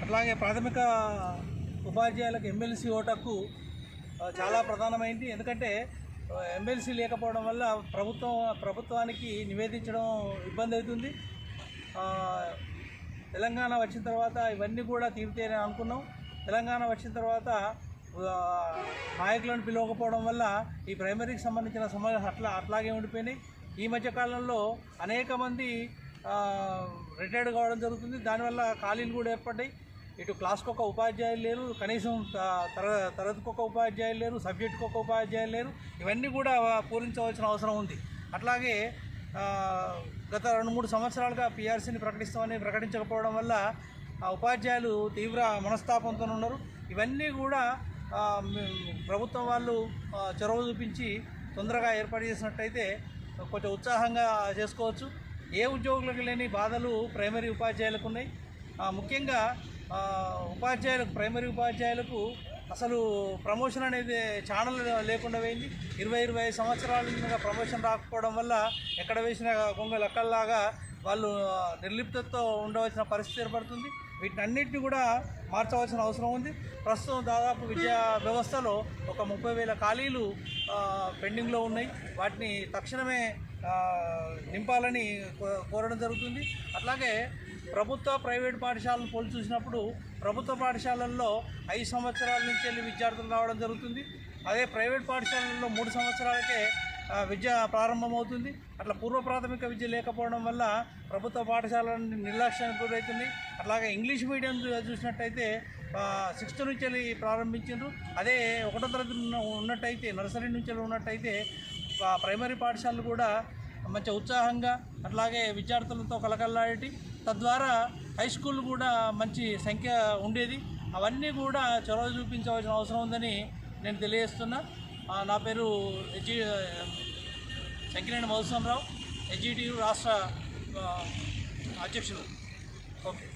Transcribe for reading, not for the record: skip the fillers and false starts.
అట్లాగే ప్రాథమిక ఉపాధ్యాయులకు ఎమ్మెల్సీ ఓటకు చాలా ప్రధానమైంది. ఎందుకంటే ఎమ్మెల్సీ లేకపోవడం వల్ల ప్రభుత్వానికి నివేదించడం ఇబ్బంది అవుతుంది. తెలంగాణ వచ్చిన తర్వాత ఇవన్నీ కూడా తీరుతాయని అనుకున్నాం. తెలంగాణ వచ్చిన తర్వాత నాయకులను పిలవకపోవడం వల్ల ఈ ప్రైమరీకి సంబంధించిన సమస్యలు అట్లాగే ఉండిపోయినాయి. ఈ మధ్యకాలంలో అనేక మంది రిటైర్డ్ కావడం జరుగుతుంది. దానివల్ల ఖాళీలు కూడా ఏర్పడ్డాయి. ఇటు క్లాస్కి ఒక ఉపాధ్యాయులు లేరు, కనీసం తరగతికి ఒక ఉపాధ్యాయులు లేరు, సబ్జెక్టుకి ఒక ఉపాధ్యాయులు లేరు. ఇవన్నీ కూడా పూరించవలసిన అవసరం ఉంది. అట్లాగే గత 2-3 సంవత్సరాలుగా పీఆర్సీని ప్రకటించకపోవడం వల్ల ఉపాధ్యాయులు తీవ్ర మనస్తాపంతో ఉన్నారు. ఇవన్నీ కూడా ప్రభుత్వం వాళ్ళు చొరవ చూపించి తొందరగా ఏర్పాటు చేసినట్టయితే కొంచెం ఉత్సాహంగా చేసుకోవచ్చు. ఏ ఉద్యోగులకు లేని బాధలు ప్రైమరీ ఉపాధ్యాయులకు ఉన్నాయి. ముఖ్యంగా ప్రైమరీ ఉపాధ్యాయులకు అసలు ప్రమోషన్ అనేది ఛానల్ లేకుండా పోయింది. 20-25 సంవత్సరాల ప్రమోషన్ రాకపోవడం వల్ల ఎక్కడ వేసిన కొంగ లెక్కల్లాగా వాళ్ళు నిర్లిప్తతో ఉండవలసిన పరిస్థితి ఏర్పడుతుంది. వీటన్నిటిని కూడా మార్చవలసిన అవసరం ఉంది. ప్రస్తుతం దాదాపు విద్యా వ్యవస్థలో ఒక 30,000 ఖాళీలు పెండింగ్లో ఉన్నాయి. వాటిని తక్షణమే నింపాలని కోరడం జరుగుతుంది. అట్లాగే ప్రభుత్వ ప్రైవేటు పాఠశాలను పోల్చి చూసినప్పుడు ప్రభుత్వ పాఠశాలల్లో 5 సంవత్సరాల నుంచి వెళ్ళి విద్యార్థులు రావడం జరుగుతుంది. అదే ప్రైవేట్ పాఠశాలల్లో 3 సంవత్సరాలకే విద్య ప్రారంభమవుతుంది. అట్లా పూర్వ ప్రాథమిక విద్య లేకపోవడం వల్ల ప్రభుత్వ పాఠశాలలు నిర్లక్ష్యానికి గురవుతున్నాయి. అట్లాగే ఇంగ్లీష్ మీడియం చూసినట్టయితే 6th నుంచి వెళ్ళి ప్రారంభించారు. అదే 1వ తరగతి ఉన్నట్టయితే, నర్సరీ నుంచి ఉన్నట్టయితే ప్రైమరీ పాఠశాలలు కూడా మంచి ఉత్సాహంగా అట్లాగే విద్యార్థులతో కలకల్లాడి తద్వారా హై స్కూల్ కూడా మంచి సంఖ్య ఉండేది. అవన్నీ కూడా చొరవ చూపించవలసిన అవసరం ఉందని నేను తెలియజేస్తున్నా. నా పేరు శంకినేని మధుసూదన్ రావు, HGTU రాష్ట్ర అధ్యక్షులు. ఓకే.